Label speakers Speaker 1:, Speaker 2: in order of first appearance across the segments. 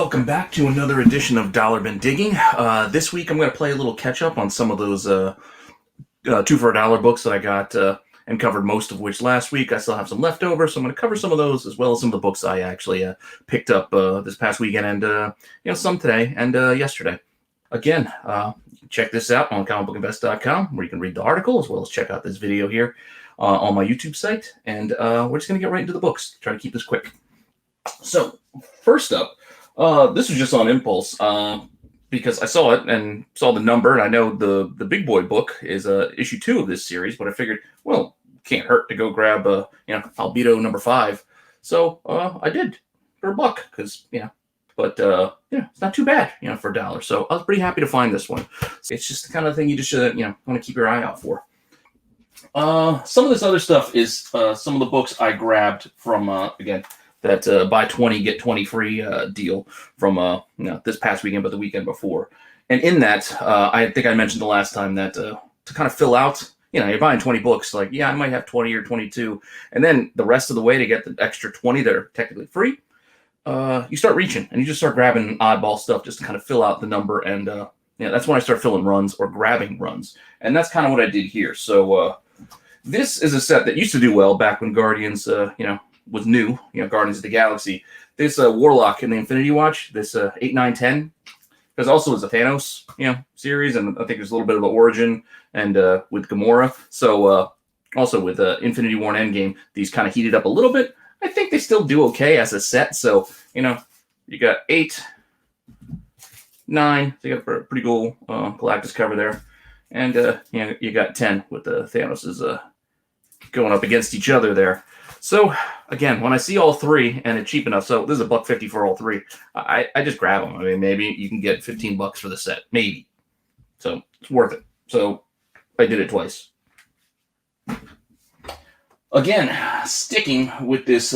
Speaker 1: Welcome back to another edition of Dollar Bin Digging. This week I'm going to play a little catch-up on some of those 2 for $1 books that I got and covered most of which last week. I still have some left over, so I'm going to cover some of those as well as some of the books I actually picked up this past weekend and some today and yesterday. Again, check this out on comicbookinvest.com where you can read the article as well as check out this video here on my YouTube site. And we're just going to get right into the books. Try to keep this quick. So, first up, this was just on impulse because I saw it and saw the number, and I know the big boy book is issue 2 of this series, but I figured, well, can't hurt to go grab Albedo number 5. So I did for $1 because but it's not too bad for $1. So I was pretty happy to find this one. It's just the kind of thing you just should want to keep your eye out for. Some of this other stuff is some of the books I grabbed from again. That buy 20 get 20 free deal from this past weekend, but the weekend before. And in that, I think I mentioned the last time that to kind of fill out, you're buying 20 books, like, I might have 20 or 22. And then the rest of the way to get the extra 20 that are technically free, you start reaching and you just start grabbing oddball stuff just to kind of fill out the number. And that's when I start filling runs or grabbing runs. And that's kind of what I did here. So this is a set that used to do well back when Guardians, was new, Guardians of the Galaxy. This Warlock in the Infinity Watch, this 8, 9, 10, because also is a Thanos, series, and I think there's a little bit of the origin and with Gamora. So also with Infinity War and Endgame, these kind of heated up a little bit. I think they still do okay as a set. So you got 8, 9. So you got a pretty cool Galactus cover there, and you got 10 with the Thanos's going up against each other there. So, again, when I see all 3 and it's cheap enough, so this is $1.50 for all 3, I just grab them. I mean, maybe you can get $15 for the set, maybe. So, it's worth it. So, I did it twice. Again, sticking with this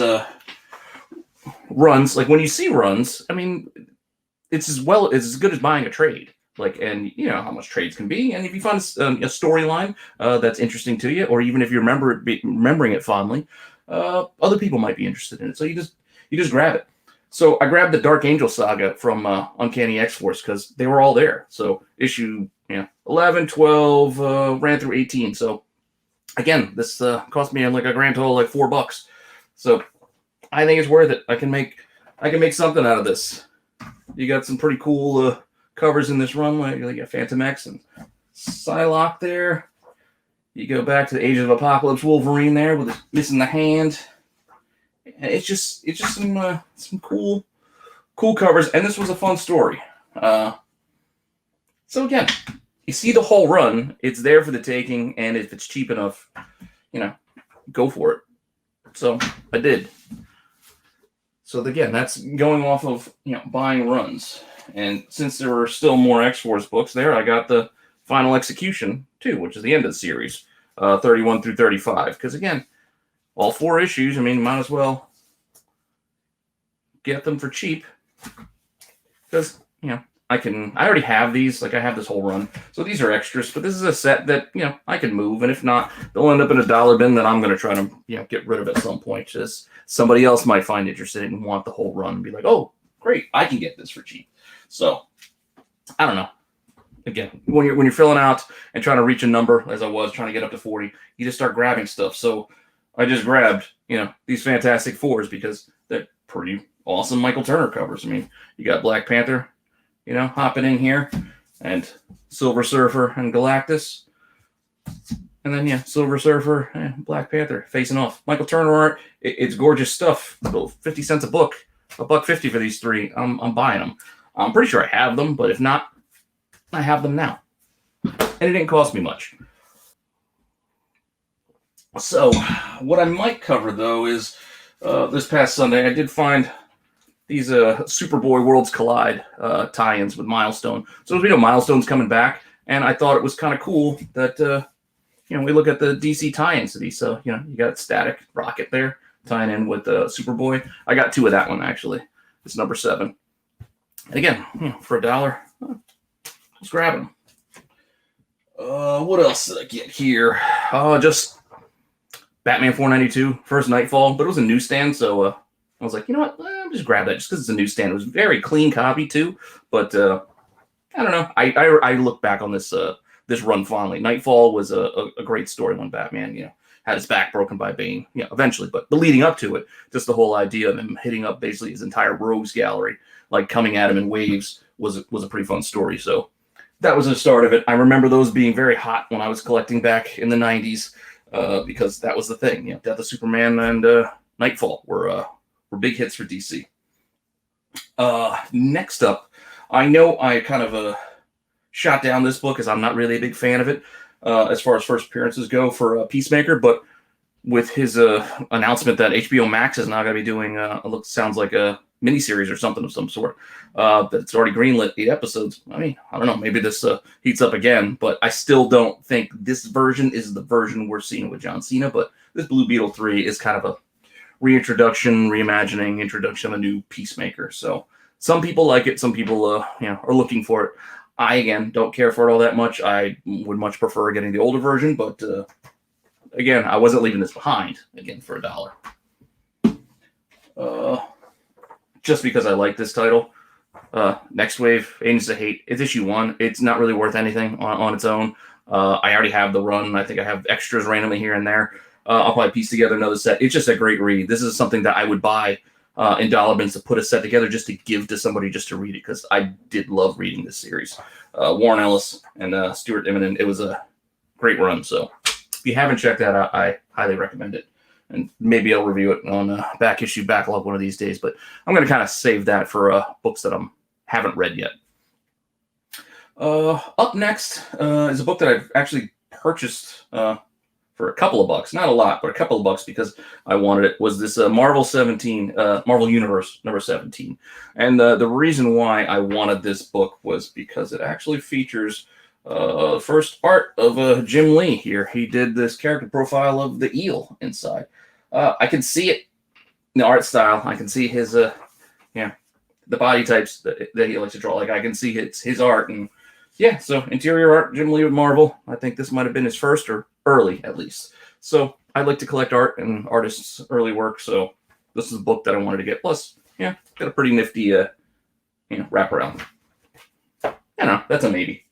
Speaker 1: runs, like when you see runs, I mean, it's as good as buying a trade. Like, and how much trades can be, and if you find a storyline that's interesting to you, or even if you remembering it fondly, other people might be interested in it. So you just grab it. So I grabbed the Dark Angel Saga from Uncanny X-Force because they were all there. So issue 11, 12, ran through 18. So again, this cost me like a grand total like $4. So I think it's worth it. I can make something out of this. You got some pretty cool covers in this run. Like you got Phantom X and Psylocke there. You go back to the Age of Apocalypse Wolverine there with missing the hand. It's just some cool covers, and this was a fun story. So again, you see the whole run. It's there for the taking, and if it's cheap enough, go for it. So I did. So again, that's going off of buying runs. And since there were still more X-Force books there, I got the Final Execution too, which is the end of the series, 31 through 35. Because again, all 4 issues, I mean, might as well get them for cheap. Because I already have these. Like I have this whole run, so these are extras. But this is a set that I can move, and if not, they'll end up in a dollar bin that I'm going to try to get rid of at some point. Just somebody else might find interested and want the whole run and be like, oh, great, I can get this for cheap. So I don't know. Again, when you're filling out and trying to reach a number, as I was trying to get up to 40, you just start grabbing stuff. So I just grabbed, these Fantastic Fours because they're pretty awesome Michael Turner covers. I mean, you got Black Panther, hopping in here, and Silver Surfer and Galactus. And then, Silver Surfer and Black Panther facing off. Michael Turner art, it's gorgeous stuff. 50 cents a book, $1.50 for these 3. I'm buying them. I'm pretty sure I have them, but if not, I have them now. And it didn't cost me much. So, what I might cover, though, is this past Sunday, I did find these Superboy Worlds Collide tie-ins with Milestone. So, as we know, Milestone's coming back, and I thought it was kind of cool that, we look at the DC tie-ins to these. So, you got Static Rocket there, tying in with Superboy. I got 2 of that one, actually. It's number 7. And again, for $1, let's grab them. What else did I get here? Just Batman 492, first Nightfall, but it was a newsstand, so I was like, you know what? I'm just grab that just because it's a newsstand. It was a very clean copy too, but I don't know. I look back on this this run fondly. Nightfall was a great story when Batman, had his back broken by Bane, eventually. But the leading up to it, just the whole idea of him hitting up basically his entire rogues gallery, like coming at him in waves, was a pretty fun story. So that was the start of it. I remember those being very hot when I was collecting back in the 90s, because that was the thing. Death of Superman and Nightfall were big hits for DC. Next up, I know I kind of shot down this book as I'm not really a big fan of it as far as first appearances go for Peacemaker, but with his announcement that HBO Max is now going to be doing, sounds like a miniseries or something of some sort, that's already greenlit 8 episodes. I mean, I don't know, maybe this heats up again, but I still don't think this version is the version we're seeing with John Cena, but this Blue Beetle 3 is kind of a reintroduction, reimagining, introduction of a new Peacemaker. So some people like it, some people are looking for it. I, again, don't care for it all that much. I would much prefer getting the older version, but again, I wasn't leaving this behind, again, for $1. Just because I like this title. Next Wave, Agents of Hate, it's issue 1. It's not really worth anything on its own. I already have the run. I think I have extras randomly here and there. I'll probably piece together another set. It's just a great read. This is something that I would buy in dollar bins to put a set together just to give to somebody just to read it, because I did love reading this series. Warren Ellis and Stuart Immonen. It was a great run. So if you haven't checked that out, I highly recommend it. And maybe I'll review it on a back issue backlog one of these days. But I'm going to kind of save that for books that I haven't read yet. Up next is a book that I've actually purchased for a couple of bucks. Not a lot, but a couple of bucks because I wanted it. Was this Marvel Universe number 17. And the reason why I wanted this book was because it actually features first art of Jim Lee here. He did this character profile of the eel inside. I can see it in the art style. I can see his the body types that he likes to draw. Like, I can see his art. And yeah, so interior art, Jim Lee with Marvel. I think this might have been his first, or early at least. So I like to collect art and artists' early work. So this is a book that I wanted to get. Plus, got a pretty nifty wraparound. That's a maybe.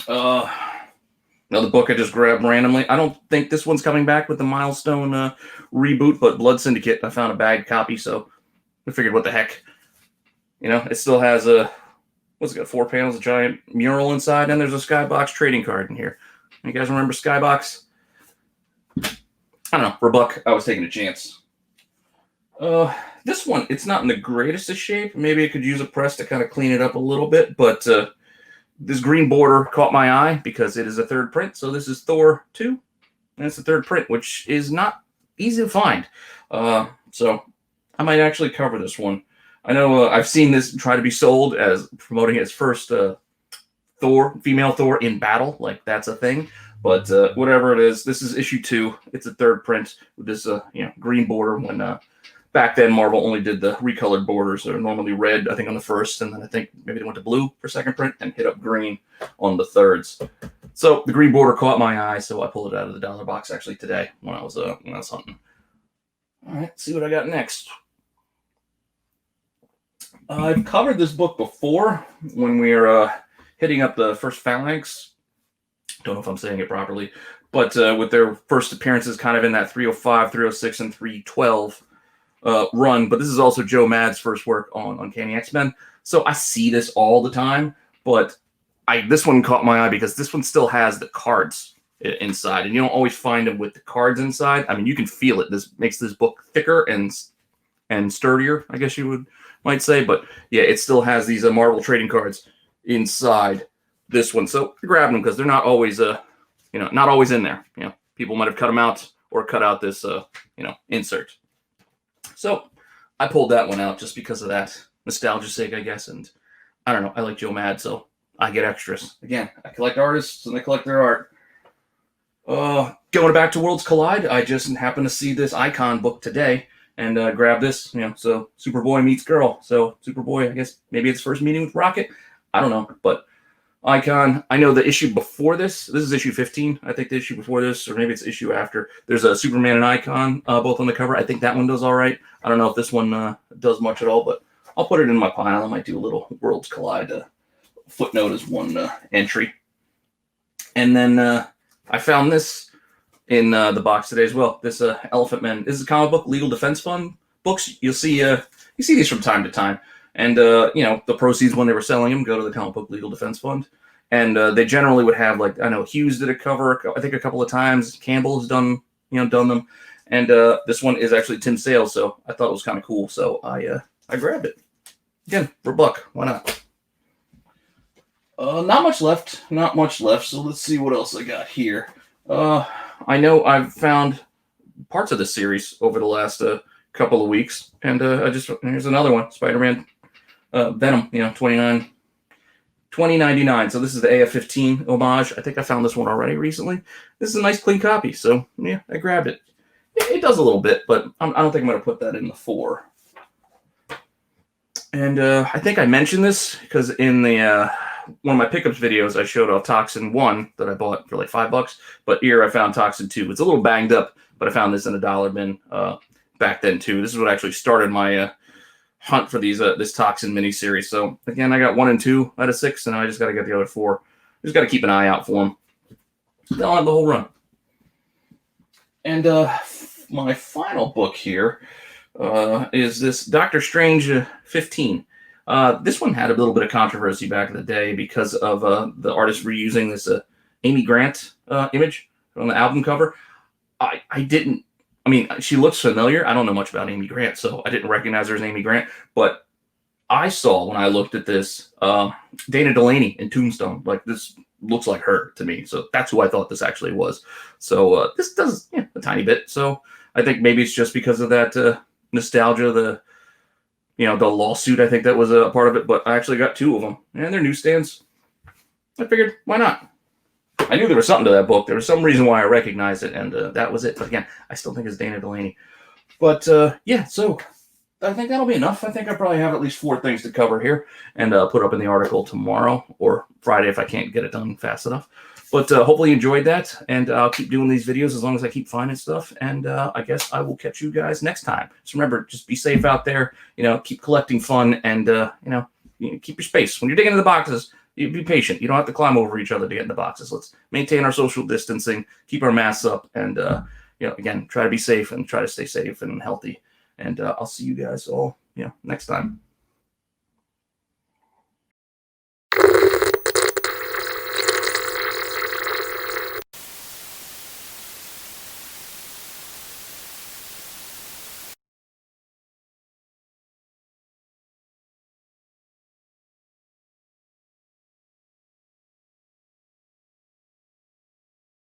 Speaker 1: Another book I just grabbed randomly. I don't think this one's coming back with the Milestone reboot, but Blood Syndicate. I found a bagged copy, so I figured, what the heck. It still has what's it got, 4 panels, a giant mural inside, and there's a Skybox trading card in here. You guys remember Skybox? I don't know. For $1, I was taking a chance. This one, it's not in the greatest of shape. Maybe I could use a press to kind of clean it up a little bit, but this green border caught my eye because it is a 3rd print. So this is Thor II, and it's the 3rd print, which is not easy to find. So I might actually cover this one. I know I've seen this try to be sold as promoting its first female Thor in battle. Like, that's a thing. But whatever it is, this is issue 2. It's a 3rd print with this green border. When back then Marvel only did the recolored borders. They're normally red, I think, on the 1st, and then I think maybe they went to blue for 2nd print and hit up green on the 3rds. So the green border caught my eye, so I pulled it out of the dollar box actually today when I was hunting. All right, let's see what I got next. I've covered this book before when we were hitting up the first Phalanx. Don't know if I'm saying it properly, but with their first appearances kind of in that 305, 306, and 312 run. But this is also Joe Mad's first work on Uncanny XMen. So I see this all the time, but this one caught my eye because this one still has the cards inside, and you don't always find them with the cards inside. I mean, you can feel it. This makes this book thicker and sturdier, I guess you might say. But yeah, it still has these Marvel trading cards inside this one. So grab them because they're not always not always in there. People might have cut them out or cut out this insert. So I pulled that one out just because of that nostalgia's sake, I guess. And I don't know, I like Joe Mad, so I get extras. Again, I collect artists and I collect their art. Going back to Worlds Collide, I just happened to see this Icon book today and grab this. So Superboy meets girl. So Superboy, I guess maybe it's first meeting with Rocket. I don't know, but icon. I know the issue before this is issue 15. I think the issue before this, or maybe it's issue after. There's a Superman and Icon both on the cover. I think that one does all right. I don't know if this one does much at all, but I'll put it in my pile. I might do a little Worlds Collide footnote as one entry. And then I found this in the box today as well. This Elephant Man. This is a comic book Legal Defense Fund books. You see these from time to time. And, the proceeds when they were selling them go to the Comic Book Legal Defense Fund. And they generally would have, like, I know Hughes did a cover, I think a couple of times. Campbell has done them. And this one is actually Tim Sale, so I thought it was kind of cool. So I grabbed it. Again, for a buck. Why not? Not much left. So let's see what else I got here. I know I've found parts of this series over the last couple of weeks. And here's another one. Spider-Man. Venom, 2099. So this is the AF-15 homage. I think I found this one already recently. This is a nice clean copy. So yeah, I grabbed it. It does a little bit, but I don't think I'm going to put that in the 4. And I think I mentioned this because in the one of my pickups videos, I showed off Toxin 1 that I bought for like $5. But here I found Toxin 2. It's a little banged up, but I found this in a dollar bin back then too. This is what actually started my hunt for these this Toxin miniseries. So again, I got 1 and 2 out of 6, and I just got to get the other 4. Just got to keep an eye out for them. They'll have the whole run. And my final book here is this Doctor Strange 15. This one had a little bit of controversy back in the day because of the artist reusing this Amy Grant image on the album cover. I mean, she looks familiar. I don't know much about Amy Grant, so I didn't recognize her as Amy Grant. But I saw, when I looked at this, Dana Delaney in Tombstone. Like, this looks like her to me. So that's who I thought this actually was. So this does a tiny bit. So I think maybe it's just because of that nostalgia, the lawsuit, I think that was a part of it. But I actually got 2 of them. And they're newsstands. I figured, why not? I knew there was something to that book. There was some reason why I recognized it, and that was it. But again, I still think it's Dana Delaney. But yeah, so I think that'll be enough. I think I probably have at least 4 things to cover here, and put up in the article tomorrow or Friday if I can't get it done fast enough. But hopefully you enjoyed that, and I'll keep doing these videos as long as I keep finding stuff. And I guess I will catch you guys next time. So remember, just be safe out there. Keep collecting fun, and keep your space when you're digging into the boxes. You be patient. You don't have to climb over each other to get in the boxes. Let's maintain our social distancing, keep our masks up, and again, try to be safe and try to stay safe and healthy. And I'll see you guys all next time.